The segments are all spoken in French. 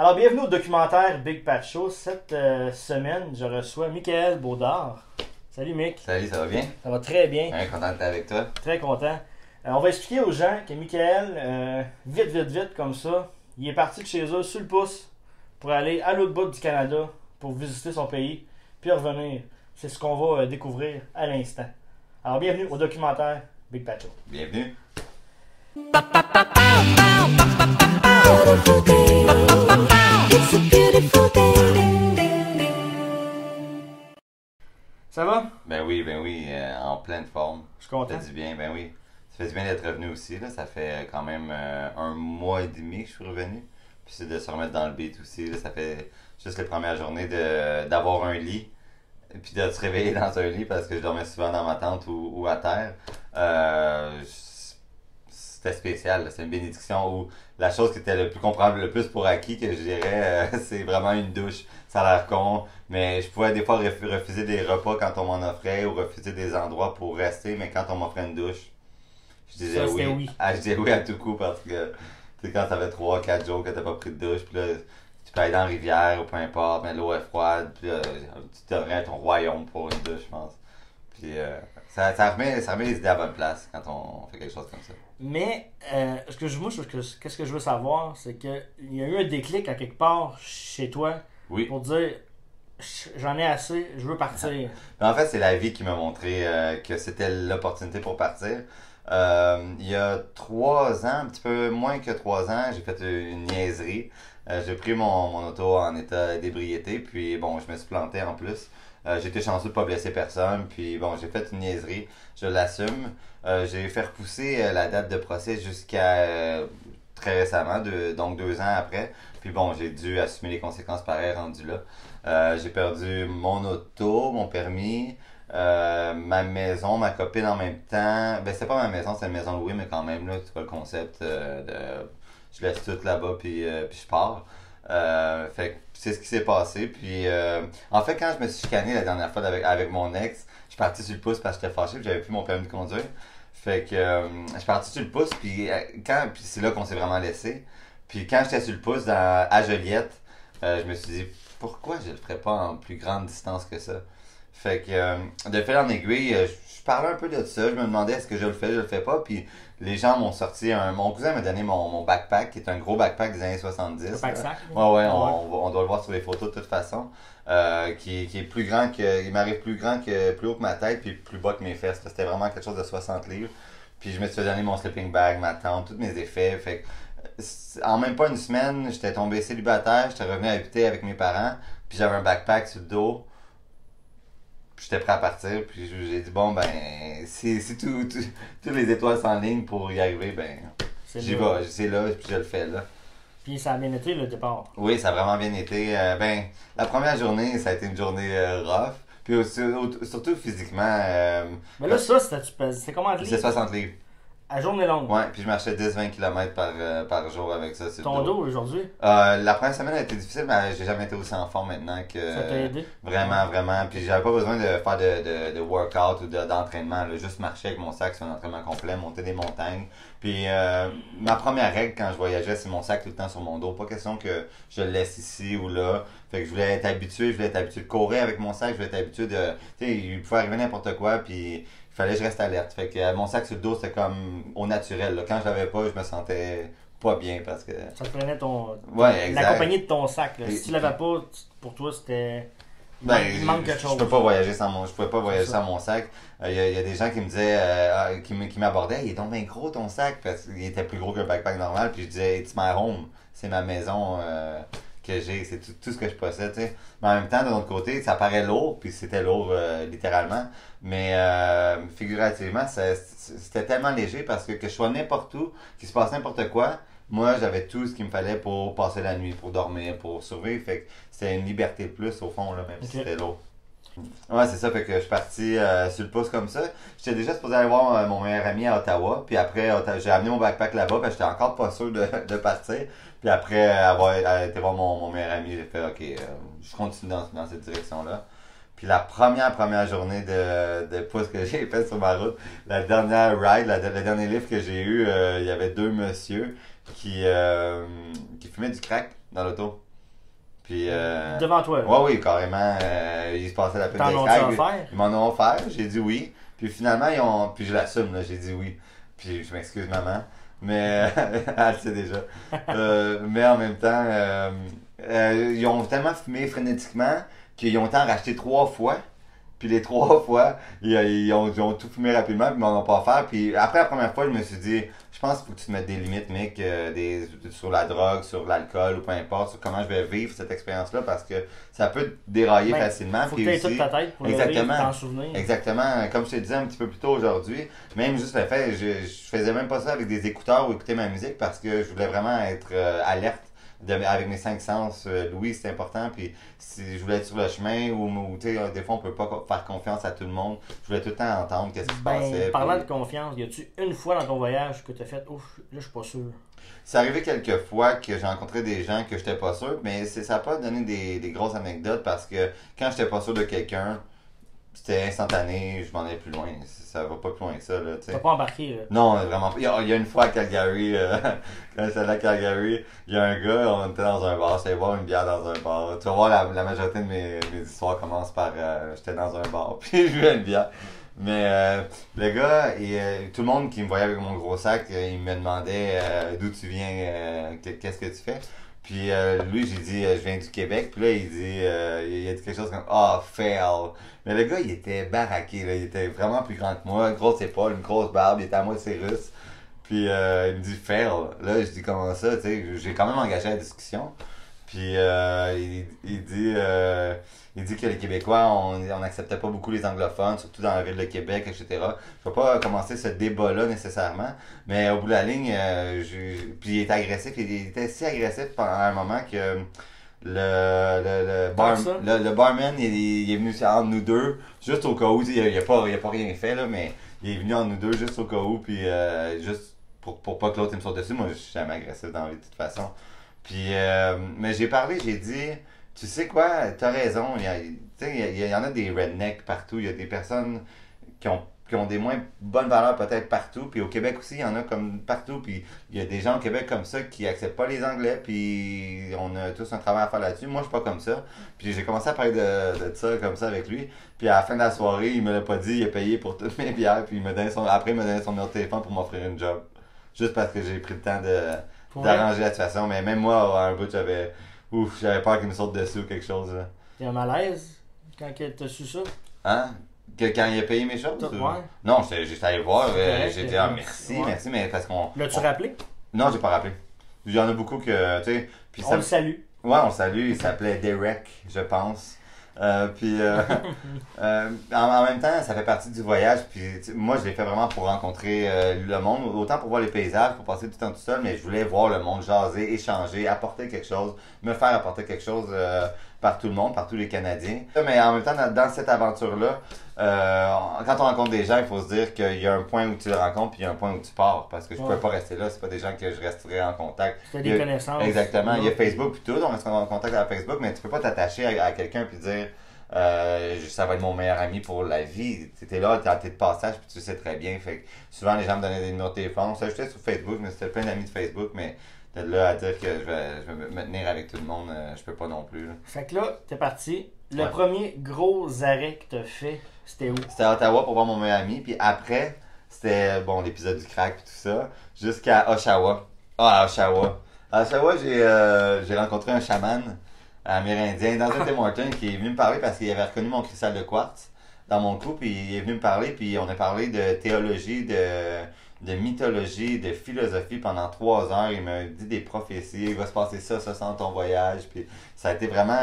Alors, bienvenue au documentaire Big Pat Show. Cette semaine, je reçois Michael Baudard. Salut Mick. Salut, ça va bien? Ça va très bien. Ouais, content d'être avec toi. Très content. On va expliquer aux gens que Michael, vite comme ça, il est parti de chez eux sur le pouce pour aller à l'autre bout du Canada pour visiter son pays, puis revenir. C'est ce qu'on va découvrir à l'instant. Alors, bienvenue au documentaire Big Pat Show. Bienvenue. Ça va? Ben oui, en pleine forme. Je suis content. Ça fait du bien, ben oui. Ça fait du bien d'être revenu aussi, là. Ça fait quand même un mois et demi que je suis revenu. Puis c'est de se remettre dans le beat aussi, là. Ça fait juste les premières journées d'avoir un lit. Puis de se réveiller dans un lit parce que je dormais souvent dans ma tente ou à terre. C'était spécial, là. C'est une bénédiction où la chose qui était le plus comprenable le plus pour acquis que je dirais, c'est vraiment une douche. Ça a l'air con, mais je pouvais des fois refuser des repas quand on m'en offrait ou refuser des endroits pour rester, mais quand on m'offrait une douche, je disais Ça, oui. oui. Ah, je disais oui à tout coup parce que tu sais, quand ça fait 3-4 jours que t'as pas pris de douche, puis là, tu peux aller dans la rivière ou peu importe, mais l'eau est froide, puis là, tu devrais être ton royaume pour une douche, je pense. Puis ça remet les idées à la bonne place quand on fait quelque chose comme ça. Mais, qu'est-ce que je veux savoir, c'est qu'il y a eu un déclic à quelque part chez toi Oui. pour dire j'en ai assez, je veux partir. En fait, c'est la vie qui m'a montré que c'était l'opportunité pour partir. Il y a 3 ans, un petit peu moins que 3 ans, j'ai fait une niaiserie. J'ai pris mon auto en état d'ébriété, puis bon, je me suis planté en plus. J'ai été chanceux de pas blesser personne, puis bon, j'ai fait une niaiserie, je l'assume. J'ai fait repousser la date de procès jusqu'à très récemment, donc 2 ans après. Puis bon, j'ai dû assumer les conséquences pareilles rendu là. J'ai perdu mon auto, mon permis, ma maison, ma copine en même temps. Ben c'est pas ma maison, c'est une maison louée, mais quand même là, tu vois le concept de je laisse tout là-bas puis je pars. Fait que c'est ce qui s'est passé. Puis en fait, quand je me suis chicané la dernière fois avec mon ex, je suis parti sur le pouce parce que j'étais fâché, puis j'avais plus mon permis de conduire. Fait que je suis parti sur le pouce, puis puis c'est là qu'on s'est vraiment laissé. Puis quand j'étais sur le pouce à Joliette, je me suis dit pourquoi je le ferais pas en plus grande distance que ça. Fait que de fil en aiguille, je parlais un peu de ça, je me demandais est-ce que je le fais pas, puis les gens m'ont sorti mon cousin m'a donné mon backpack, qui est un gros backpack des années 70. Le pack-sac? Ouais, on doit le voir sur les photos de toute façon. Qui est plus grand il m'arrive plus haut que ma tête, puis plus bas que mes fesses. C'était vraiment quelque chose de 60 livres. Puis je me suis fait donner mon sleeping bag, ma tente, tous mes effets. Fait que, en même pas une semaine, j'étais tombé célibataire, j'étais revenu habiter avec mes parents, puis j'avais un backpack sur le dos. J'étais prêt à partir, puis j'ai dit bon ben si toutes les étoiles s'enlignent pour y arriver, ben j'y vais, c'est là, puis je le fais là. Puis ça a bien été le départ. Oui, ça a vraiment bien été. Ben la première journée, ça a été une journée rough, puis aussi, surtout physiquement. Mais là, ça, c'était comment de c'est 60 livres. À journée longue. Ouais, puis je marchais 10-20 km par jour avec ça. Sur Ton le dos. dos aujourd'hui? La première semaine a été difficile, mais j'ai jamais été aussi en forme maintenant que. Ça t'a aidé? Vraiment. Puis j'avais pas besoin de faire de workout ou d'entraînement. Là, juste marcher avec mon sac sur un entraînement complet, monter des montagnes. Puis ma première règle quand je voyageais, c'est mon sac tout le temps sur mon dos. Pas question que je le laisse ici ou là. Fait que je voulais être habitué de courir avec mon sac, je voulais être habitué de. Tu sais, il pouvait arriver n'importe quoi, puis il fallait que je reste alerte. Fait que mon sac sur le dos, c'était comme au naturel. Là. Quand je l'avais pas, je me sentais pas bien parce que. Ça te prenait Ouais, exact. la compagnie de ton sac. Là. Si tu l'avais pas, pour toi, c'était. Il manque quelque chose. Je pouvais pas voyager sans mon sac. Il y a des gens qui me disaient, qui m'abordaient, il est donc bien gros ton sac, parce qu'il était plus gros qu'un backpack normal. Puis je disais, it's my home, c'est ma maison que j'ai, c'est tout ce que je possède. T'sais. Mais en même temps, de l'autre côté, ça paraît lourd, puis c'était lourd littéralement. Mais figurativement, c'était tellement léger parce que je sois n'importe où, qu'il se passe n'importe quoi. Moi, j'avais tout ce qu'il me fallait pour passer la nuit, pour dormir, pour survivre. Fait que c'était une liberté de plus, au fond, là, même si c'était lourd. Ouais, c'est ça. Fait que je suis parti sur le pouce comme ça. J'étais déjà supposé aller voir mon meilleur ami à Ottawa. Puis après, j'ai amené mon backpack là-bas parce que j'étais encore pas sûr de partir. Puis après avoir été voir mon meilleur ami, j'ai fait, OK, je continue dans cette direction-là. Puis la première journée de pouce que j'ai fait sur ma route, la dernière ride, le dernier livre que j'ai eu, il y avait 2 messieurs qui fumaient du crack dans l'auto. Puis, Devant toi. Là. ouais, oui, carrément. Il se passait la peine T'en d'extrait. ont-tu offert? Ils m'en ont offert, j'ai dit oui. Puis finalement, puis je l'assume, là, j'ai dit oui. Puis je m'excuse, maman. Mais elle sait déjà. Mais en même temps, ils ont tellement fumé frénétiquement qu'ils ont été en racheter 3 fois. Puis les 3 fois, ils ont tout fumé rapidement, puis ils m'en ont pas offert. Puis après la première fois, je me suis dit, je pense qu'il faut que tu te mettes des limites, mec, sur la drogue, sur l'alcool ou peu importe, sur comment je vais vivre cette expérience-là, parce que ça peut dérailler facilement. Faut que tu aies toute ta tête pour t'en souvenir. Exactement. Comme je te disais un petit peu plus tôt aujourd'hui, même juste le fait, je faisais même pas ça avec des écouteurs ou écouter ma musique parce que je voulais vraiment être alerte. Avec mes 5 sens, Louis, c'est important. Puis si je voulais être sur le chemin ou tu sais, des fois on peut pas faire confiance à tout le monde. Je voulais tout le temps entendre qu'est-ce qui se passait. Parlant de confiance, y a-tu une fois dans ton voyage que t'as fait ouf, là je suis pas sûr. C'est arrivé quelques fois que j'ai rencontré des gens que j'étais pas sûr, mais ça n'a pas donné des grosses anecdotes parce que quand j'étais pas sûr de quelqu'un, c'était instantané, je m'en allais plus loin. Ça va pas plus loin que ça, là, tu sais. T'as pas embarqué, là? Non, vraiment pas. Il y a une fois à Calgary, quand j'étais allé à Calgary, il y a un gars, on était dans un bar, j'étais boire une bière dans un bar. Tu vas voir, la majorité de mes histoires commencent par j'étais dans un bar, puis je buvais une bière. Mais le gars, tout le monde qui me voyait avec mon gros sac, il me demandait d'où tu viens, qu'est-ce que tu fais. Puis lui, j'ai dit, je viens du Québec. Puis là, il a dit quelque chose comme, ah, fail. Mais le gars, il était baraqué, là. Il était vraiment plus grand que moi. Grosse épaule, une grosse barbe, il était à moitié russe. Puis il me dit, fail. Là, je dis, comment ça, tu sais, j'ai quand même engagé la discussion. Puis il dit que les Québécois, on n'acceptait pas beaucoup les anglophones, surtout dans la ville de Québec, etc. Je ne vais pas commencer ce débat-là nécessairement, mais au bout de la ligne, puis il était agressif, il était si agressif pendant un moment que le barman, il est venu entre nous deux, juste au cas où, il a pas rien fait, là, mais il est venu entre nous deux juste au cas où, puis juste pour pas que l'autre me saute dessus. Moi, je suis jamais agressif dans la vie de toute façon. Puis, mais j'ai dit, tu sais quoi, t'as raison, il y en a des rednecks partout, il y a des personnes qui ont des moins bonnes valeurs peut-être partout, puis au Québec aussi, il y en a comme partout, puis il y a des gens au Québec comme ça qui acceptent pas les Anglais, puis on a tous un travail à faire là-dessus. Moi, je suis pas comme ça, puis j'ai commencé à parler de ça comme ça avec lui, puis à la fin de la soirée, il me l'a pas dit, il a payé pour toutes mes bières, puis après il m'a donné son numéro de téléphone pour m'offrir une job, juste parce que j'ai pris le temps d'arranger la situation. Mais même moi, à un bout, j'avais peur qu'il me saute dessus ou quelque chose. T'es un malaise quand t'as su ça? Hein? Quand il a payé mes choses? Ouais. Non, j'étais allé le voir. J'ai dit, merci, ouais. merci, mais parce qu'on. L'as-tu rappelé? Non, j'ai pas rappelé. Il y en a beaucoup que, tu sais. On le salue. Ouais, on le salue. Il s'appelait Derek, je pense. Puis en même temps, ça fait partie du voyage. Puis moi, je l'ai fait vraiment pour rencontrer le monde, autant pour voir les paysages, pour passer du temps tout seul, mais je voulais voir le monde, jaser, échanger, apporter quelque chose, me faire apporter quelque chose par tout le monde, par tous les Canadiens. Mais en même temps, dans cette aventure-là, quand on rencontre des gens, il faut se dire qu'il y a un point où tu les rencontres, puis il y a un point où tu pars, parce que je ne pouvais pas rester là. C'est pas des gens que je resterais en contact. C'est des connaissances. Exactement. Il y a Facebook puis tout, on reste en contact avec Facebook, mais tu peux pas t'attacher à quelqu'un puis dire ça va être mon meilleur ami pour la vie. Tu es là, t'es de passage, puis tu sais très bien. Fait que souvent, les gens me donnaient des numéros de téléphone. Ça, j'étais sur Facebook, mais c'était plein d'amis de Facebook, mais de là à dire que je vais me tenir avec tout le monde, je peux pas non plus. Là. Fait que là, t'es parti. Le premier gros arrêt que t'as fait, c'était où? C'était à Ottawa pour voir mon meilleur ami, puis après, c'était, bon, l'épisode du crack puis tout ça, jusqu'à Oshawa. À Oshawa. À Oshawa, j'ai rencontré un chaman amérindien dans un Tim Hortons qui est venu me parler parce qu'il avait reconnu mon cristal de quartz dans mon cou, puis il est venu me parler, puis on a parlé de théologie, de mythologie, de philosophie pendant 3 heures. Il m'a dit des prophéties, il va se passer ça dans ton voyage, puis ça a été vraiment...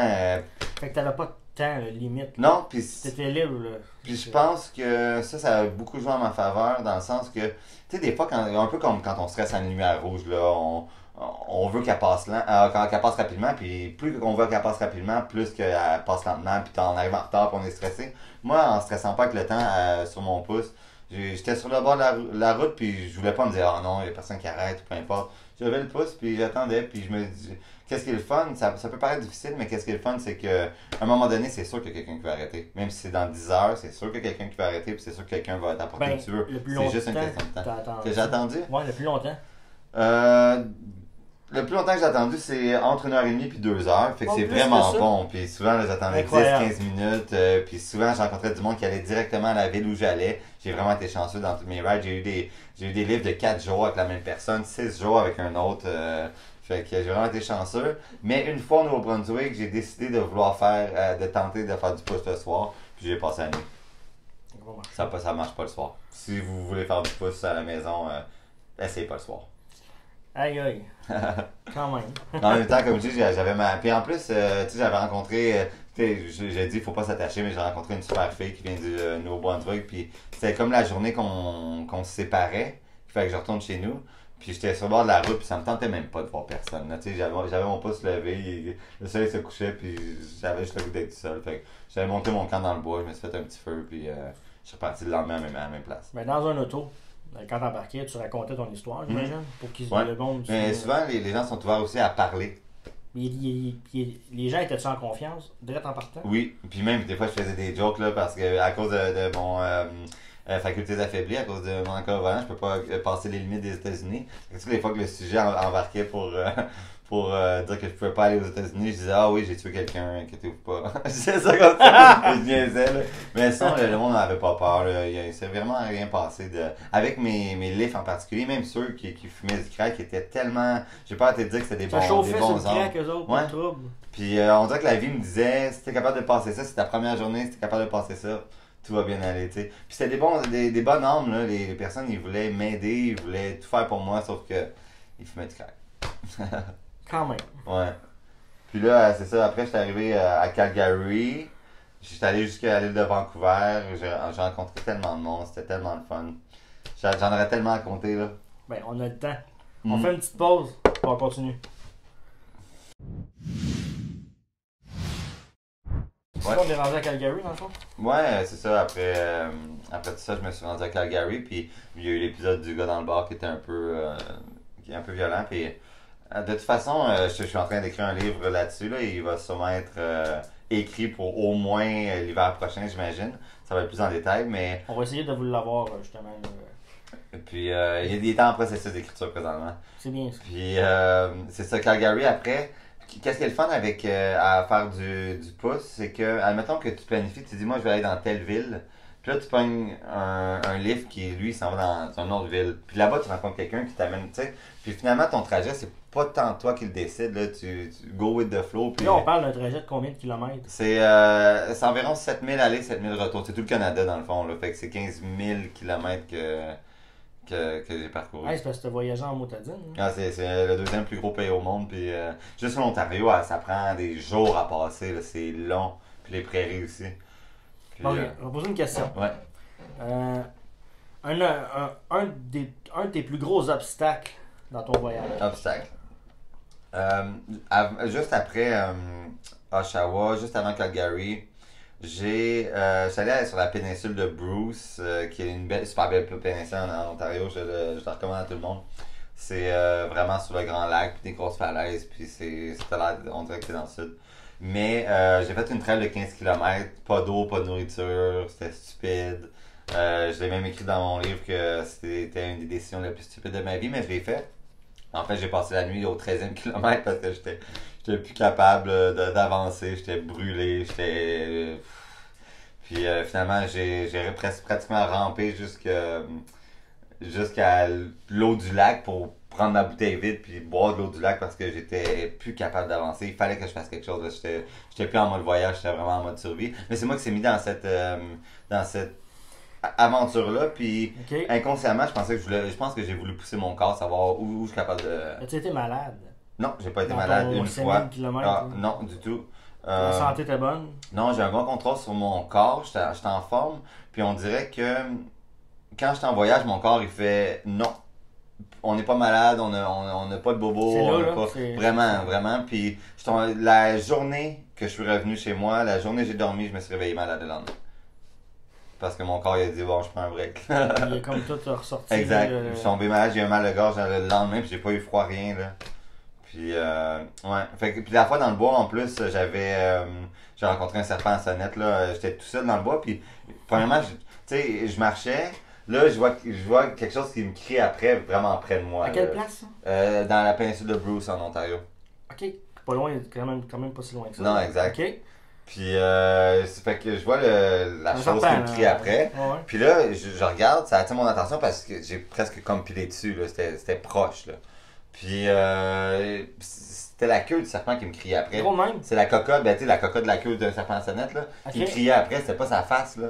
Fait que t'avais pas de temps limite. Non, puis... T'étais libre, là. Puis je pense que ça a beaucoup joué en ma faveur, dans le sens que, tu sais, des fois, un peu comme quand on stresse à une lumière rouge, là, on veut qu'elle passe qu'elle passe rapidement, puis plus qu'on veut qu'elle passe rapidement, plus qu'elle passe lentement, puis on arrive en retard, puis on est stressé. Moi, en stressant pas avec le temps sur mon pouce, j'étais sur le bord de la route, puis je voulais pas me dire, oh non, il y a personne qui arrête, peu importe. J'avais le pouce, puis j'attendais, puis je me dis, qu'est-ce qui est le fun? Ça peut paraître difficile, mais qu'est-ce qui est le fun, c'est qu'à un moment donné, c'est sûr qu'il y a quelqu'un qui va arrêter. Même si c'est dans 10 heures, c'est sûr qu'il y a quelqu'un qui va arrêter, puis c'est sûr que quelqu'un va t'apporter ce que tu veux. C'est juste une question de temps. Que j'ai attendu? Ouais, le plus longtemps. Le plus longtemps que j'ai attendu, c'est entre 1h30 puis 2 heures. Fait que Oh, c'est plus vraiment que ça. bon. Puis souvent, là, j'attendais Incroyable. 10-15 minutes. Puis souvent, j'ai rencontré du monde qui allait directement à la ville où j'allais. J'ai vraiment été chanceux dans tous mes rides. J'ai eu des livres de 4 jours avec la même personne, 6 jours avec un autre. Fait que j'ai vraiment été chanceux. Mais une fois au Nouveau-Brunswick, j'ai décidé de vouloir de tenter de faire du push le soir. Puis j'ai passé la nuit. Ça marche pas le soir. Si vous voulez faire du push à la maison, essayez pas le soir. Aïe aïe. Quand même. En même temps, comme je dis, j'avais ma. Puis en plus, tu sais, j'avais rencontré. Tu sais, j'ai dit, faut pas s'attacher, mais j'ai rencontré une super fille qui vient du Nouveau-Brunswick. Puis c'était comme la journée qu'on se séparait. Il fallait que je retourne chez nous. Puis j'étais sur le bord de la route, puis ça me tentait même pas de voir personne. Tu sais, j'avais mon pouce levé, le soleil se couchait, puis j'avais juste le goût d'être tout seul. Fait que j'avais monté mon camp dans le bois, je me suis fait un petit feu, puis je suis reparti le lendemain à la même place. Mais dans un auto, quand t'embarquais, tu racontais ton histoire, j'imagine, pour qu'ils Ouais. le monde. Mais souvent, les gens sont ouverts aussi à parler. Les gens étaient-tu en confiance, direct en partant? Oui, puis même des fois je faisais des jokes là parce que à cause de mon faculté affaiblie, à cause de mon encore volant, je peux pas passer les limites des États-Unis. Fait que les fois que le sujet embarquait pour dire que je pouvais pas aller aux États-Unis, je disais ah oui j'ai tué quelqu'un, inquiétez-vous pas. Je disais ça comme ça, je niaisais là. Mais sinon le monde n'avait pas peur, là. Il s'est vraiment rien passé avec mes lifts en particulier, même ceux qui fumaient du crack étaient tellement. J'ai pas à te dire que c'était des Ça bons chauffait sur le hommes. crack, eux autres, pas Ouais. de trouble. Puis on dirait que la vie me disait, si t'es capable de passer ça, c'est ta première journée, si t'es capable de passer ça, tout va bien aller, tu sais. Puis c'était des bonnes âmes, là. Les personnes, ils voulaient m'aider, ils voulaient tout faire pour moi, sauf que ils fumaient du crack. Quand même. Ouais. Puis là, c'est ça, après, j'étais arrivé à Calgary. J'étais allé jusqu'à l'île de Vancouver. J'ai rencontré tellement de monde, c'était tellement de fun. J'en aurais tellement à compter, là. Ben, on a le temps. On Mm. fait une petite pause, puis on continue. Ouais. On est rendu à Calgary, dans le fond? Ouais, c'est ça. Après tout ça, je me suis rendu à Calgary. Puis il y a eu l'épisode du gars dans le bar qui était qui est un peu violent. Puis de toute façon, je suis en train d'écrire un livre là-dessus. Là, il va sûrement être écrit pour au moins l'hiver prochain, j'imagine. Ça va être plus en détail, mais On va essayer de vous l'avoir, justement. puis il est en processus d'écriture présentement. C'est bien ça. Puis c'est ça, Calgary après. Qu'est-ce qui est le fun avec à faire du pouce, c'est que, admettons que tu planifies, tu dis, moi, je vais aller dans telle ville. Puis là, tu pognes un lift qui, lui, s'en va dans une autre ville. Puis là-bas, tu rencontres quelqu'un qui t'amène, tu sais. Puis finalement, ton trajet, c'est pas tant toi qui le décide, là. Tu go with the flow. Puis Là, on parle d'un trajet de combien de kilomètres? c'est environ 7000 aller, 7000 retour. C'est tout le Canada, dans le fond, là. Fait que c'est 15 000 kilomètres que j'ai parcouru. Ouais, c'est parce que tu voyagé en motadine. Hein? Ah, c'est le deuxième plus gros pays au monde. Puis juste l'Ontario, ça prend des jours à passer. Là, c'est long. Puis les prairies aussi. Puis, Bon, ok, on va poser une question. ouais. Un de tes plus gros obstacles dans ton voyage. Obstacle. Juste après Oshawa, juste avant Calgary, j'allais sur la péninsule de Bruce, qui est une super belle péninsule en Ontario. Je le recommande à tout le monde. C'est vraiment sur le Grand Lac, puis des grosses falaises, puis on dirait que c'est dans le sud. Mais j'ai fait une trail de 15 km, pas d'eau, pas de nourriture, c'était stupide. Je l'ai même écrit dans mon livre que c'était une des décisions les plus stupides de ma vie, mais je l'ai fait. En fait, j'ai passé la nuit au 13e kilomètre parce que j'étais plus capable d'avancer, j'étais brûlé, Puis finalement, j'ai pratiquement rampé jusqu'à l'eau du lac pour prendre ma bouteille vide puis boire de l'eau du lac parce que j'étais plus capable d'avancer. Il fallait que je fasse quelque chose. J'étais plus en mode voyage, j'étais vraiment en mode survie. Mais c'est moi qui s'est mis dans cette aventure-là. Puis Ok. inconsciemment, je pense que j'ai voulu pousser mon corps, savoir où je suis capable de. As-tu été malade? Non, j'ai pas été Dans malade ton une 5000 fois. kilomètres, Ah, hein? non, du tout. La santé était bonne? Non, j'ai un bon contrôle sur mon corps, j'étais en forme, puis on dirait que quand j'étais en voyage, mon corps il fait non. On n'est pas malade, on n'a pas de bobo, C'est là, on n'a là, pas. c'est- Vraiment, vraiment. Puis la journée que je suis revenu chez moi, la journée que j'ai dormi, je me suis réveillé malade le lendemain. Parce que mon corps il a dit bon, je prends un break. Il est comme tout ressorti. Exact. là, Je suis tombé malade, j'ai eu un mal de gorge le lendemain, puis j'ai pas eu froid, rien, là. Puis, ouais. Puis la fois dans le bois, en plus, j'ai rencontré un serpent à sonnette, là. J'étais tout seul dans le bois, puis, premièrement, tu sais, je marchais, Là, je vois quelque chose qui me crie après, vraiment près de moi. À quelle là. place, ça? Dans la péninsule de Bruce, en Ontario. Ok, pas loin, quand même pas si loin que ça. Non, exact. Ok. Puis, ça fait que je vois la Un chose serpent, qui me crie là. après. Ouais. Puis là, je regarde, ça attire mon attention parce que j'ai presque comme pilé dessus, là. C'était proche, là. Puis, c'était la queue du serpent qui me criait après. Gros de même. C'est la cocotte, ben tu sais, la cocotte de la queue d'un serpent à sonnette, là, qui me Ok. criait après, c'était pas sa face, là.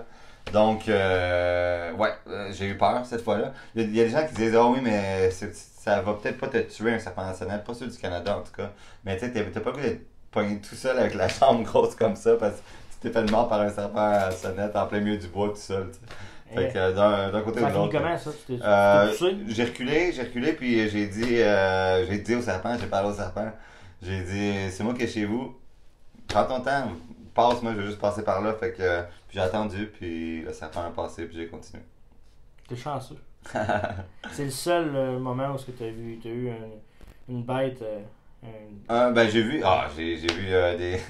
Donc, ouais, j'ai eu peur cette fois-là. Il y a des gens qui disent, ah oui, mais ça va peut-être pas te tuer un serpent à sonnette, pas ceux du Canada en tout cas. Mais tu sais, t'as pas pu être pogné tout seul avec la chambre grosse comme ça parce que tu t'es fait le mort par un serpent à sonnette en plein milieu du bois tout seul, tu sais. Fait que d'un côté ou Ça de finit l'autre. comment, ça? Tu t'es poussé? J'ai reculé, puis j'ai dit au serpent, j'ai parlé au serpent, j'ai dit, c'est moi qui est chez vous, prends ton temps, passe, moi je vais juste passer par là, fait que, puis j'ai attendu, puis le serpent a passé, puis j'ai continué. T'es chanceux. C'est le seul moment où t'as eu une bête. Ben j'ai vu des... Tu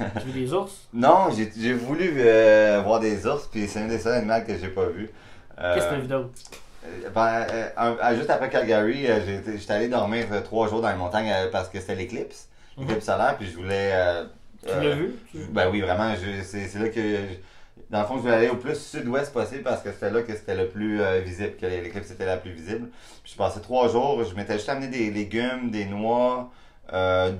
as vu des ours? Non, j'ai voulu voir des ours, puis c'est un des seuls animaux que j'ai pas vu. Qu'est-ce que t'as vu d'autre? Juste après Calgary, j'étais allé dormir 3 jours dans les montagnes parce que c'était l'éclipse solaire, puis je voulais... Tu l'as vu? Ben oui, vraiment, c'est là que... Dans le fond, je voulais aller au plus sud-ouest possible parce que c'était là que c'était le plus visible, que l'éclipse était la plus visible. Puis je passais 3 jours, je m'étais juste amené des légumes, des noix,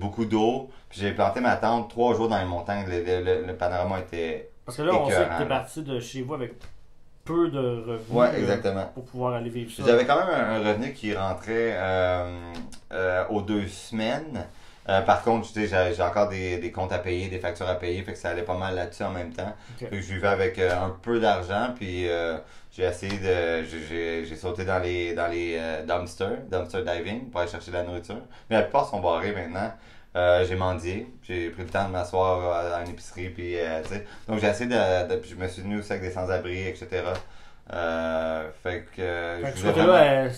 beaucoup d'eau, puis j'ai planté ma tente 3 jours dans les montagnes. Le panorama était Parce que là, on sait que écœurant, t'es là. parti de chez vous avec peu de revenus Ouais, exactement. pour pouvoir aller vivre ça. J'avais quand même un revenu qui rentrait aux 2 semaines. Par contre, tu sais, j'ai encore des comptes à payer, des factures à payer, fait que ça allait pas mal là-dessus en même temps. Ok. Fait que je vivais avec un peu d'argent, puis j'ai essayé de... J'ai sauté dans les dumpster diving, pour aller chercher de la nourriture. Mais la plupart sont barrés maintenant. J'ai mendié, j'ai pris le temps de m'asseoir à une épicerie, puis tu sais. Donc j'ai essayé puis je me suis tenu aussi avec des sans-abri, etc. Fait que Fait je que ce voulais côté-là,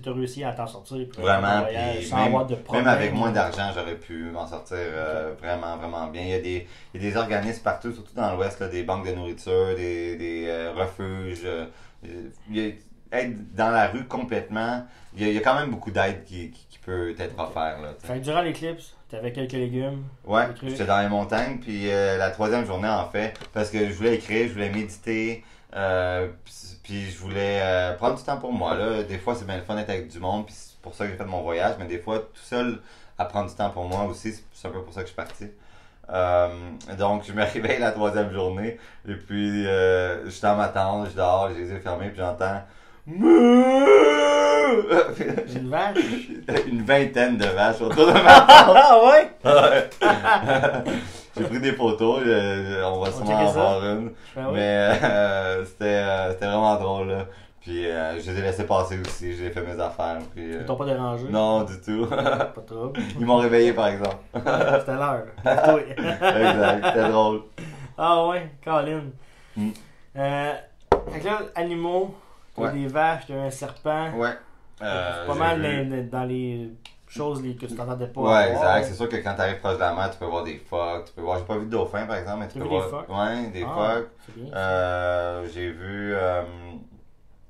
t'as réussi à t'en sortir. Pour vraiment, un voyage puis sans avoir de problème. même avec moins d'argent, j'aurais pu m'en sortir vraiment, vraiment bien. Il y a des organismes partout, surtout dans l'Ouest, là, des banques de nourriture, des refuges. Être dans la rue complètement, il y a quand même beaucoup d'aide qui peut être offerte. Là, tu sais. Fait que durant l'éclipse, t'avais quelques légumes. Ouais, des trucs. j'étais dans les montagnes, puis la troisième journée en fait, parce que je voulais écrire, je voulais méditer, puis je voulais prendre du temps pour moi. Là. Des fois, c'est bien le fun d'être avec du monde, puis c'est pour ça que j'ai fait mon voyage, mais des fois, tout seul, à prendre du temps pour moi aussi, c'est un peu pour ça que je suis parti. Donc, je me réveille la troisième journée, et puis je suis dans ma tente, je dors, j'ai les yeux fermés, puis j'entends... Une vache. Une vingtaine de vaches autour de ma tente. Ah ouais? Ouais. J'ai pris des photos, on va sûrement en checker ça. avoir une. Ben oui. Mais c'était vraiment drôle. Là. Puis je les ai laissés passer aussi, j'ai fait mes affaires. Puis, Ils t'ont pas dérangé? non, du tout. Pas de trouble. Ils m'ont réveillé par exemple. C'était l'heure. Oui. Exact, c'était drôle. Ah ouais, Colin. Mm. Fait que là, animaux, t'as Ouais. des vaches, t'as un serpent. Ouais. C'est pas j'ai mal vu- dans les choses que tu t'entendais pas. Ouais, avoir. exact. C'est sûr que quand t'arrives proche de la mer, tu peux voir des phoques, tu peux voir. J'ai pas vu de dauphins par exemple, mais tu T'as peux vu des voir. phoques? Ouais, des Ah, phoques. c'est bien.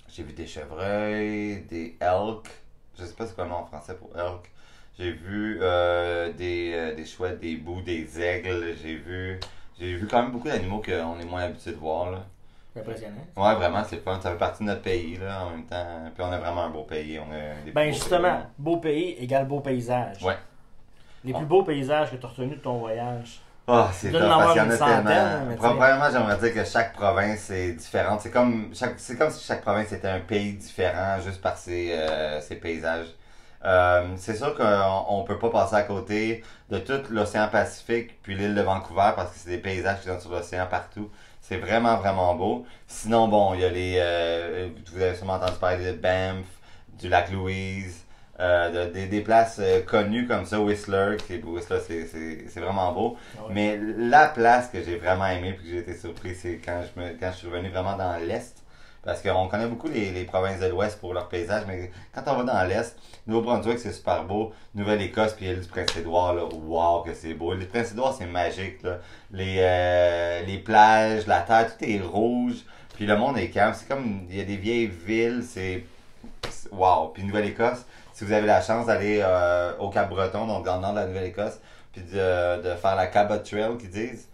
J'ai vu des chevreuils, des elks. Je sais pas c'est quoi le nom en français pour elk. J'ai vu des chouettes, des bouts, des aigles. J'ai vu quand même beaucoup d'animaux qu'on est moins habitué de voir là. C'est impressionnant. Ouais, vraiment, c'est fun. Ça fait partie de notre pays là en même temps. Puis on a vraiment un beau pays. On a des Ben beaux justement, pays. beau pays égale beau paysage. Ouais. Les plus beaux paysages que tu as retenus de ton voyage. Ah, c'est Il top doit en parce qu'il y en avoir a une centaine, tellement. mais tu sais. Premièrement, j'aimerais dire que chaque province est différente. C'est comme si chaque province était un pays différent juste par ses paysages. C'est sûr qu'on peut pas passer à côté de tout l'océan Pacifique puis l'île de Vancouver parce que c'est des paysages qui sont sur l'océan partout. C'est vraiment, vraiment beau. Sinon, bon, il y a vous avez sûrement entendu parler de Banff, du lac Louise, des places connues comme ça, Whistler, Whistler c'est vraiment beau. Ah ouais. Mais la place que j'ai vraiment aimée puis que j'ai été surpris, c'est quand je suis revenu vraiment dans l'Est. Parce qu'on connaît beaucoup les provinces de l'Ouest pour leur paysage, mais quand on va dans l'Est, Nouveau-Brunswick c'est super beau, Nouvelle-Écosse puis l'île du Prince-Édouard, là, wow que c'est beau. L'île du Prince-Édouard c'est magique, là. Les plages, la terre, tout est rouge. Puis le monde est calme. C'est comme, il y a des vieilles villes, wow. Puis Nouvelle-Écosse, si vous avez la chance d'aller au Cap-Breton, donc dans le nord de la Nouvelle-Écosse, puis de faire la Cabot Trail qu'ils disent,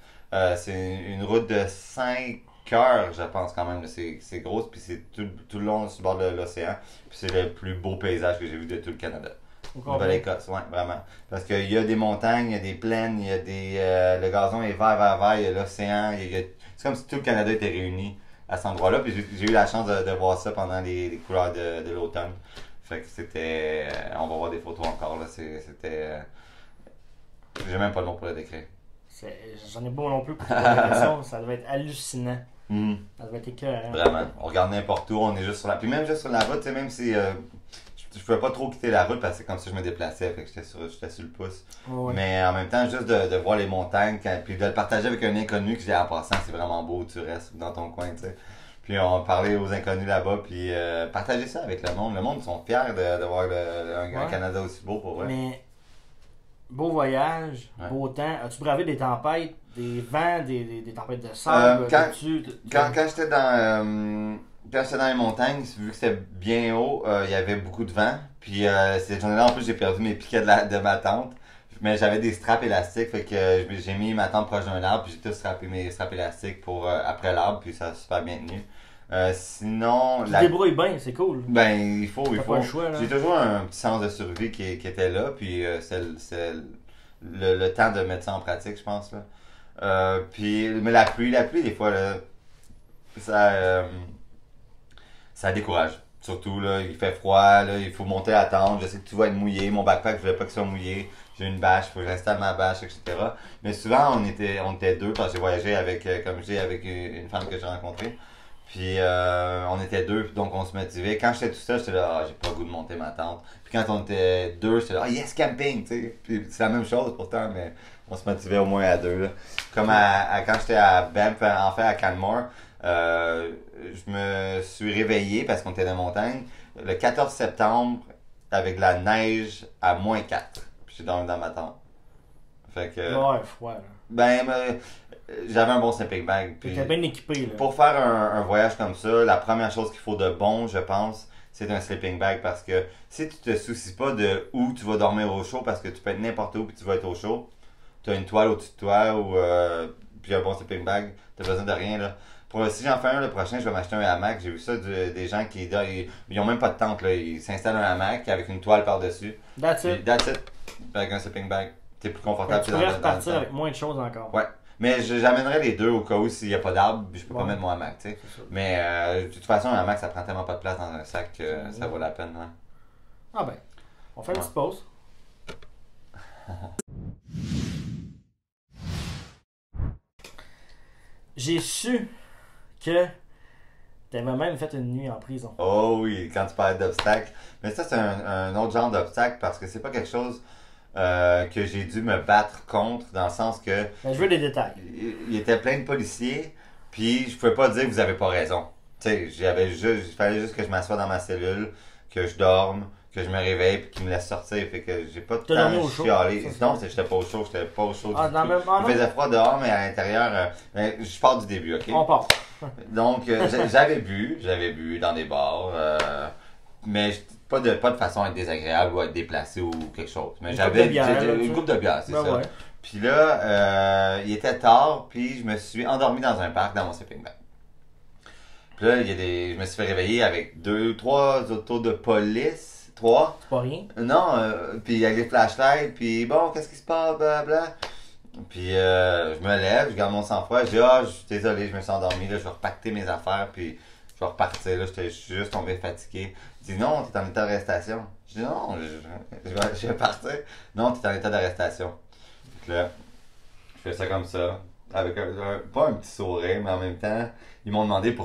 c'est une route de 5 heures, je pense quand même. C'est gros, puis c'est tout le long sur le bord de l'océan. Puis c'est le plus beau paysage que j'ai vu de tout le Canada. Nouvelle-Écosse, ouais, vraiment. Parce qu'il y a des montagnes, il y a des plaines, il y a le gazon est vert, il y a l'océan, c'est comme si tout le Canada était réuni à cet endroit-là. Puis j'ai eu la chance de voir ça pendant les couleurs de l'automne. Fait que c'était. On va voir des photos encore, là. C'était. J'ai même pas le mot pour le décrire. J'en ai pas non plus pour poser la question. Ça devait être hallucinant. Ça devait être écœurant. Vraiment. On regarde n'importe où, on est juste sur la. Puis même juste sur la route, tu sais, même si. Je pouvais pas trop quitter la route parce que c'est comme ça que je me déplaçais, fait que j'étais sur le pouce. Ouais. Mais en même temps, juste de voir les montagnes, puis de le partager avec un inconnu que j'ai en passant, c'est vraiment beau, tu restes dans ton coin, tu sais. Puis on parlait aux inconnus là-bas, puis partager ça avec le monde. Le monde, ils sont fiers de voir un Canada aussi beau pour eux. Mais, beau voyage, beau temps. As-tu bravé des tempêtes, des vents, des tempêtes de sable? Quand j'étais quand j'étais dans les montagnes, vu que c'était bien haut, il y avait beaucoup de vent. Puis cette journée-là, en plus, j'ai perdu mes piquets de ma tente. Mais j'avais des straps élastiques, fait que j'ai mis ma tente proche d'un arbre, puis j'ai tout strappé mes straps élastiques pour après l'arbre, puis ça a super bien tenu. Sinon... Tu te débrouilles bien, c'est cool. Ben, il faut. Pas le choix, là. J'ai toujours un petit sens de survie qui était là, puis c'est le temps de mettre ça en pratique, je pense, là. Mais la pluie, des fois, là, ça décourage. Surtout, là, il fait froid, là, il faut monter la tente, je sais que tout va être mouillé, mon backpack, je voulais pas qu'il soit mouillé, j'ai une bâche, il faut que j'installe ma bâche, etc. Mais souvent, on était deux, parce que j'ai voyagé avec, comme je dis, avec une femme que j'ai rencontrée. Puis, on était deux, donc on se motivait. Quand j'étais tout seul, j'étais là, j'ai pas le goût de monter ma tente. Puis quand on était deux, j'étais là, yes, camping, tu sais. Puis c'est la même chose pourtant, mais on se motivait au moins à deux, là. Comme quand j'étais à Banff, en fait, à Canmore, je me suis réveillé parce qu'on était dans la montagne le 14 septembre avec de la neige à -4. Puis j'ai dormi dans ma tente. Fait que. Ouais, froid, là. Ben, j'avais un bon sleeping bag. Puis t'étais bien équipé, là. pour faire un voyage comme ça, la première chose qu'il faut de bon, je pense, c'est un sleeping bag parce que si tu te soucies pas de où tu vas dormir au chaud, parce que tu peux être n'importe où puis tu vas être au chaud, tu as une toile au-dessus de toi ou puis un bon sleeping bag, t'as besoin de rien, là. Si j'en fais un le prochain, je vais m'acheter un hamac. J'ai vu ça des gens qui ils ont même pas de tente, là. Ils s'installent un hamac avec une toile par-dessus. That's it. That's it. Avec un sleeping bag. T'es plus confortable. Tu pourrais repartir avec moins de choses encore. Ouais. Mais j'amènerais les deux au cas où s'il n'y a pas d'arbre, je peux pas mettre mon hamac, tu sais. Mais de toute façon, un hamac, ça prend tellement pas de place dans un sac que ça vaut la peine. Hein. Ah ben, on fait une petite pause. J'ai su que t'avais même fait une nuit en prison. Oh oui, quand tu parles d'obstacles. Mais ça, c'est un autre genre d'obstacle parce que c'est pas quelque chose que j'ai dû me battre contre, dans le sens que... Ben, je veux des détails. Il était plein de policiers, puis je pouvais pas dire que vous avez pas raison. Tu sais, il fallait juste que je m'assoie dans ma cellule, que je dorme, que je me réveille, puis qu'ils me laissent sortir. Fait que j'ai pas de temps à chialer. Non, j'étais pas au chaud, j'étais pas au chaud du tout. Il faisait froid dehors, mais à l'intérieur, je pars du début, ok? On part. Donc, j'avais bu dans des bars, mais pas de façon à être désagréable ou à être déplacé ou quelque chose. Mais j'avais une coupe de bière, c'est ça. Ouais. Puis là, il était tard, puis je me suis endormi dans un parc dans mon sleeping bag. Puis là, je me suis fait réveiller avec 3 autos de police. 3. C'est pas rien? Non, puis avec les flashlights, puis bon, qu'est-ce qui se passe, blablabla. Puis je me lève, je garde mon sang-froid, je dis je suis désolé, je me suis endormi, là, je vais repacter mes affaires, puis je vais repartir, là, je suis juste tombé fatigué. Il dit non, t'es en état d'arrestation. Je dis non, je vais partir. Non, t'es en état d'arrestation. Donc là, je fais ça comme ça, avec pas un petit sourire, mais en même temps, ils m'ont demandé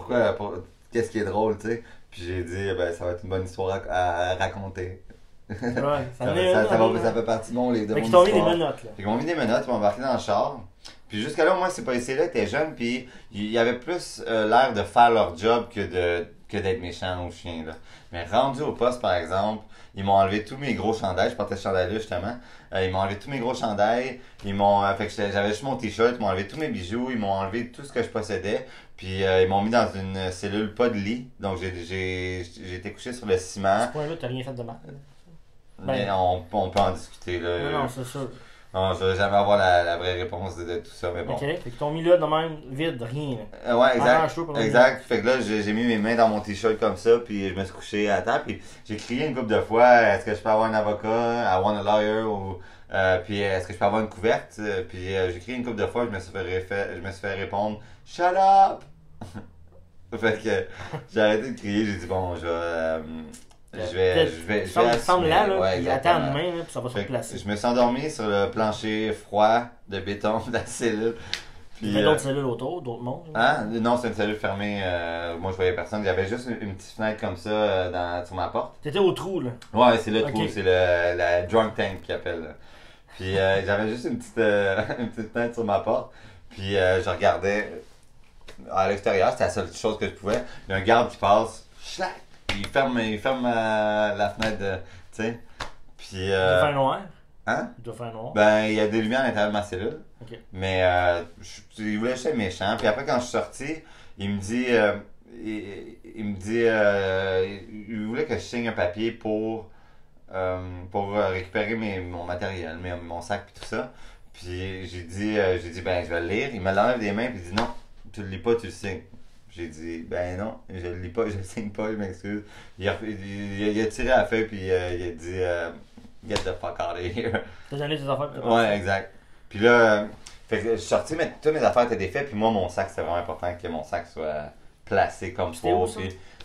qu'est-ce qui est drôle, tu sais. Puis j'ai dit, ça va être une bonne histoire à raconter. Ouais, ça fait partie de mon livre. Fait qu'ils t'ont mis des menottes, là. Fait qu'ils m'ont mis des menottes, ils m'ont embarqué dans le char. Puis jusqu'à là, moi, ces policiers-là étaient jeunes, puis ils avaient plus l'air de faire leur job que que d'être méchant aux chiens, là. Mais rendu au poste, par exemple, ils m'ont enlevé tous mes gros chandails. Je portais ce chandail-là, justement. Ils m'ont enlevé tous mes gros chandails. Fait que j'avais juste mon t-shirt. Ils m'ont enlevé tous mes bijoux. Ils m'ont enlevé tout ce que je possédais. Puis ils m'ont mis dans une cellule pas de lit. Donc j'ai été couché sur le ciment. À ce point-là, t'as rien fait de mal. Mais on peut en discuter, là. Non, c'est sûr. Non, je vais jamais avoir la vraie réponse de tout ça, mais bon. Ok, fait que t'ont mis là de même, vide, rien. Ouais, exact. Arrange-toi pour Exact. Fait que là, j'ai mis mes mains dans mon t-shirt comme ça, puis je me suis couché à terre, puis j'ai crié une couple de fois, est-ce que je peux avoir un avocat, I want a lawyer, ou puis est-ce que je peux avoir une couverte, puis j'ai crié une couple de fois, je me suis fait répondre, shut up! Fait que j'ai arrêté de crier, j'ai dit bon, je vais semble là, ouais, il attend une main, là, puis ça va se replacer. Je me suis endormi sur le plancher froid de béton de la cellule. Il y avait d'autres cellules autour, d'autres mondes. Hein? Non, c'est une cellule fermée. Moi, je voyais personne. Il y avait juste une petite fenêtre comme ça sur ma porte. T'étais au trou, là. Ouais, c'est le trou. Okay. C'est la drunk tank qu'ils appellent. Là. Puis j'avais juste une petite fenêtre sur ma porte. Puis je regardais à l'extérieur. C'était la seule chose que je pouvais. Il y a un garde qui passe. Schlac! Il ferme la fenêtre, tu sais. Puis. Il doit faire noir. Hein? Il doit faire noir. Ben, il y a des lumières à l'intérieur de ma cellule. Ok. Mais il voulait juste être méchant. Puis après, quand je suis sorti, il me dit. Il voulait que je signe un papier pour récupérer mon matériel, mon sac puis tout ça. Puis j'ai dit, ben, je vais le lire. Il me l'enlève des mains puis il dit non, tu le lis pas, tu le signes. J'ai dit, ben non, je le lis pas, je le signe pas, je m'excuse. Il a tiré la feuille puis il a dit, get the fuck out of here. T'as donné tes affaires? Ouais, exact. Puis là, fait que je suis sorti, mais toutes mes affaires étaient défaites, puis moi, mon sac, c'était vraiment important que mon sac soit placé comme faut.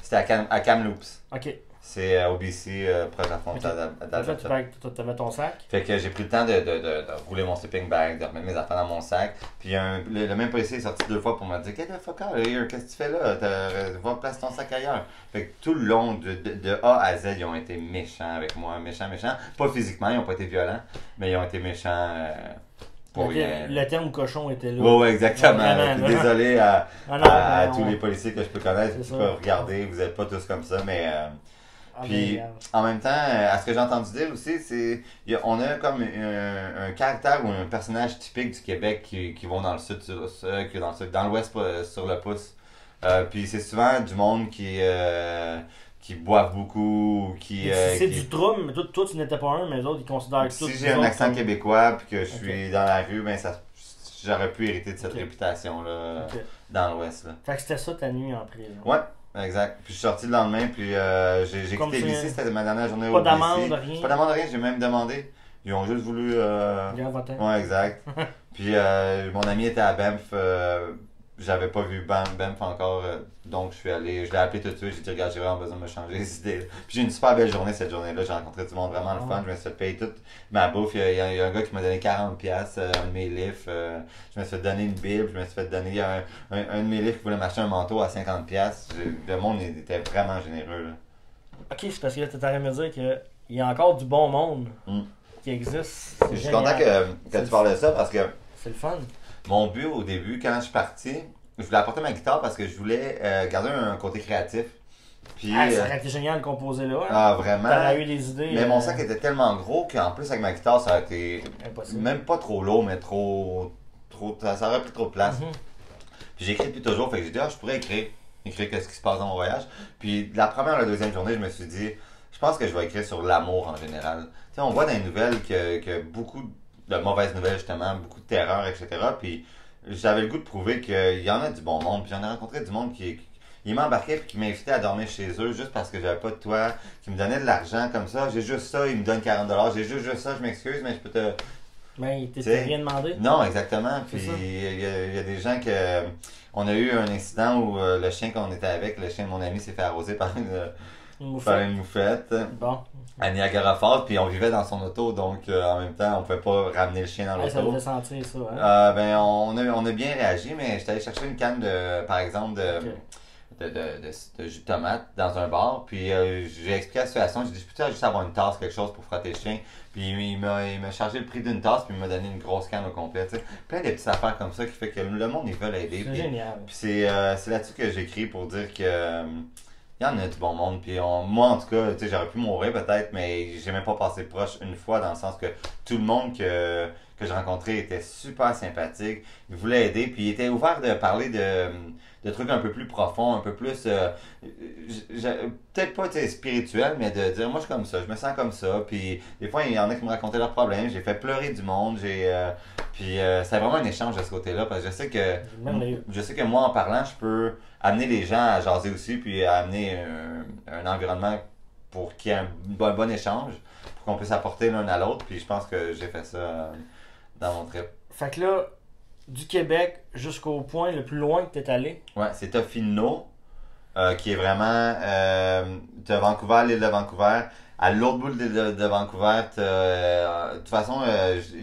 C'était à Kamloops. Ok. C'est au BC, près de la frontière d'Alberta. T'avais ton sac? Fait que j'ai pris le temps de rouler mon sleeping bag, de remettre mes affaires dans mon sac. Puis le même policier est sorti 2 fois pour me dire, get the fuck out of here, qu'est-ce que tu fais là? Va placer ton sac ailleurs. Fait que tout le long, de A à Z, ils ont été méchants avec moi. Méchants. Pas physiquement, ils ont pas été violents, mais ils ont été méchants. Pour rien. Le terme cochon était là. Ouais, exactement. Vraiment, désolé à tous les policiers que je peux connaître. Je peux regarder, vous êtes pas tous comme ça, mais. Puis, en même temps, à ce que j'ai entendu dire aussi, on a comme un caractère ou un personnage typique du Québec qui vont dans le sud, dans l'ouest sur le pouce. Puis c'est souvent du monde qui boivent beaucoup, c'est du trouble, mais toi tu n'étais pas un, mais les autres ils considèrent que si j'ai un accent québécois puis que je suis dans la rue, ben j'aurais pu hériter de cette réputation-là dans l'ouest. Fait que c'était ça ta nuit en prison. Ouais. Exact. Puis je suis sorti le lendemain, puis j'ai quitté l'ICI, c'était ma dernière journée au BC. Pas d'amende, rien. Pas d'amende, rien, j'ai même demandé. Ils ont juste voulu. Ouais, exact. Puis mon ami était à Banff, j'avais pas vu Banff encore, donc je l'ai appelé tout de suite, j'ai dit regarde, j'ai vraiment besoin de me changer les idées. Puis j'ai eu une super belle journée cette journée-là, j'ai rencontré du monde vraiment le fun, je me suis fait payer toute ma bouffe, il y a un gars qui m'a donné 40$, un de mes livres, je me suis fait donner une bible, je me suis fait donner un de mes livres qui voulait m'acheter un manteau à 50$, le monde était vraiment généreux. Là. Ok, c'est parce que là, tu es en train de me dire qu'il y a encore du bon monde qui existe. Je suis content que tu parles de ça parce que c'est le fun. Mon but au début, quand je suis parti, je voulais apporter ma guitare parce que je voulais garder un côté créatif. Puis, ça aurait été génial de composer là. Hein? Ah, vraiment. T'aurais eu des idées. Mais mon sac était tellement gros qu'en plus, avec ma guitare, ça a été impossible. Même pas trop lourd, mais ça aurait pris trop de place. Puis j'écris depuis toujours, fait que j'ai dit, je pourrais écrire qu'est-ce qui se passe dans mon voyage. Puis la première ou la deuxième journée, je me suis dit, je pense que je vais écrire sur l'amour en général. Tu sais, on voit dans les nouvelles que beaucoup de mauvaises nouvelles, justement, beaucoup de terreur, etc. Puis j'avais le goût de prouver qu'il y en a du bon monde. Puis j'en ai rencontré du monde il m'embarquait et qui m'invitait à dormir chez eux juste parce que j'avais pas de toit, qui me donnait de l'argent comme ça. J'ai juste ça, ils me donnent 40$. J'ai juste ça, je m'excuse, mais je peux te. Mais il t'a rien demandé? Non, exactement. Puis il y a des gens que. On a eu un incident où le chien qu'on était avec, le chien de mon ami, s'est fait arroser par une moufette. Bon. À Niagara Falls, puis on vivait dans son auto, donc en même temps, on pouvait pas ramener le chien dans l'auto. Ça devait sentir ça, hein? Ben, on a bien réagi, mais j'étais allé chercher une canne par exemple, de jus de tomate dans un bar, puis j'ai expliqué la situation, j'ai dit, je peux juste avoir une tasse, quelque chose pour frotter le chien, puis il m'a chargé le prix d'une tasse, puis il m'a donné une grosse canne au complet, tu sais. Plein de petites affaires comme ça qui fait que le monde, ils veulent aider. C'est génial. Puis c'est là-dessus que j'écris pour dire que il y en a du bon monde. Puis moi, en tout cas, tu sais, j'aurais pu mourir peut-être, mais j'ai même pas passé proche une fois, dans le sens que tout le monde que j'ai rencontré était super sympathique. Il voulait aider, puis il était ouvert de parler de trucs un peu plus profonds, un peu plus, peut-être pas spirituel, mais de dire, moi je suis comme ça, je me sens comme ça. Puis des fois, il y en a qui me racontaient leurs problèmes, j'ai fait pleurer du monde, puis c'est vraiment un échange de ce côté-là, parce que je sais que moi, en parlant, je peux amener les gens à jaser aussi, puis à amener un environnement pour qu'il y ait un bon échange, pour qu'on puisse apporter l'un à l'autre, puis je pense que j'ai fait ça dans mon trip. Fait que là, du Québec jusqu'au point le plus loin que tu es allé. Ouais, c'est Tofino, qui est vraiment de Vancouver, l'île de Vancouver. À l'autre bout de l'île de Vancouver, de toute façon,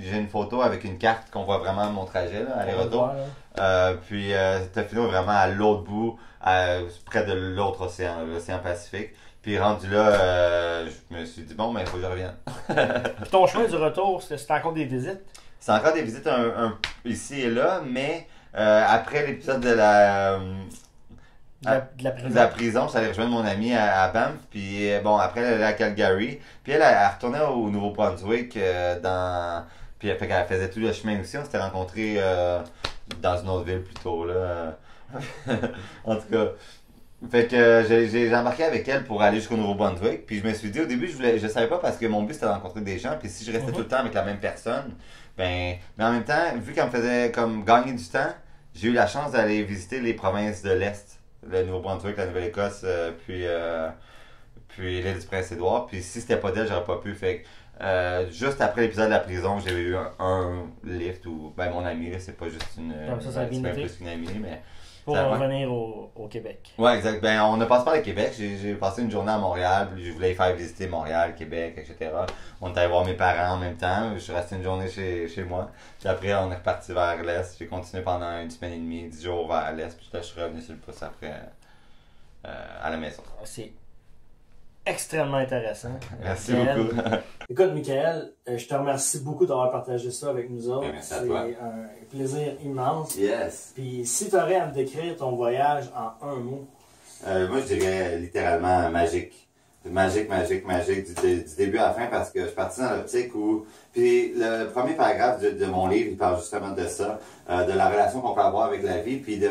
j'ai une photo avec une carte qu'on voit vraiment mon trajet, là, aller-retour. Puis Tofino est vraiment à l'autre bout, près de l'autre océan, l'océan Pacifique. Puis rendu là, je me suis dit, bon, ben, il faut que je revienne. Puis ton chemin du retour, c'était encore des visites? C'est encore des visites ici et là, mais après l'épisode de la prison, je suis allé rejoindre mon amie à Banff, puis bon, après elle allait à Calgary, puis elle retournait au Nouveau-Brunswick puis elle faisait tout le chemin aussi, on s'était rencontrés dans une autre ville plus tôt, là. En tout cas, fait que j'ai embarqué avec elle pour aller jusqu'au Nouveau-Brunswick, puis je me suis dit au début, je savais pas parce que mon but c'était de rencontrer des gens, puis si je restais tout le temps avec la même personne, mais en même temps, vu qu'elle me faisait comme gagner du temps, j'ai eu la chance d'aller visiter les provinces de l'Est, le Nouveau-Brunswick, la Nouvelle-Écosse, puis l'île du Prince-Édouard. Puis si c'était pas d'elle, j'aurais pas pu. Fait que, juste après l'épisode de la prison, j'ai eu un lift ou ben mon ami, c'est pas juste ça c'est pas plus qu'une amie, mais pour revenir au Québec. Ouais, exact. Ben, on a passé par le Québec. J'ai passé une journée à Montréal, puis je voulais faire visiter Montréal, Québec, etc. On est allé voir mes parents en même temps. Je suis resté une journée chez moi. Puis après, on est reparti vers l'Est. J'ai continué pendant une semaine et demie, 10 jours vers l'Est. Puis là, je suis revenu sur le pouce après à la maison. C'est extrêmement intéressant. Merci beaucoup. Écoute, Michael, je te remercie beaucoup d'avoir partagé ça avec nous autres. Merci à toi. C'est un plaisir immense. Yes. Puis si tu aurais à me décrire ton voyage en un mot. Moi, je dirais littéralement magique. Magique du début à la fin, parce que je suis parti dans l'optique où... Puis le premier paragraphe de mon livre, il parle justement de ça, de la relation qu'on peut avoir avec la vie, puis de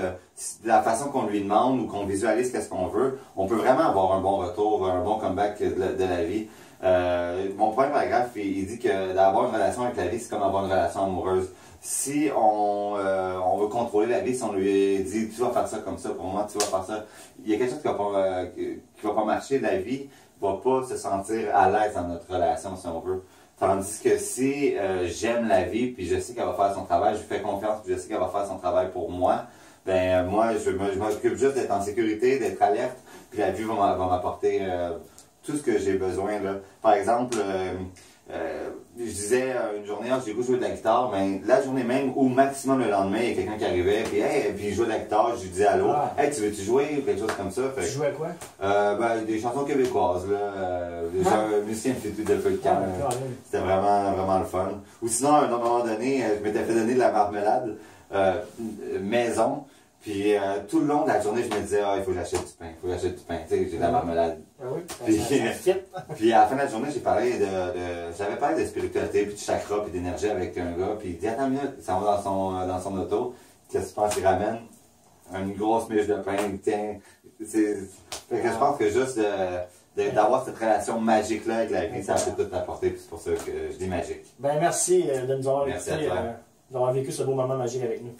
la façon qu'on lui demande ou qu'on visualise qu'est-ce qu'on veut. On peut vraiment avoir un bon retour, un bon comeback de la vie. Mon premier paragraphe, il dit que d'avoir une relation avec la vie, c'est comme avoir une relation amoureuse. Si on veut contrôler la vie, si on lui dit tu vas faire ça comme ça, pour moi tu vas faire ça, il y a quelque chose qui va pas marcher. La vie va pas se sentir à l'aise dans notre relation, si on veut. Tandis que si j'aime la vie, puis je sais qu'elle va faire son travail, je lui fais confiance, puis je sais qu'elle va faire son travail pour moi, ben moi je m'occupe juste d'être en sécurité, d'être alerte, puis la vie va m'apporter tout ce que j'ai besoin, là. Par exemple, je disais une journée, j'ai goût de jouer de la guitare, mais la journée même, ou maximum le lendemain, il y a quelqu'un qui arrivait, puis il jouait de la guitare, je lui disais allô, hey, tu veux-tu jouer, ou quelque chose comme ça. Fait, tu jouais quoi? Ben, des chansons québécoises, là, un musicien de feu de camp. C'était vraiment, vraiment le fun. Ou sinon, à un moment donné, je m'étais fait donner de la marmelade maison. Puis tout le long de la journée, je me disais, il faut que j'achète du pain, tu sais, j'ai de la marmelade. Puis à la fin de la journée, j'avais parlé de spiritualité, puis de chakra, puis d'énergie avec un gars, puis il dit, attends une minute, il s'en va dans son auto, qu'est-ce que tu penses qu'il ramène? Une grosse miche de pain, tiens. Fait que je pense que juste d'avoir cette relation magique-là avec la vie, ça peut tout apporter, puis c'est pour ça que je dis magique. Ben merci de nous avoir écoutés, d'avoir vécu ce beau moment magique avec nous.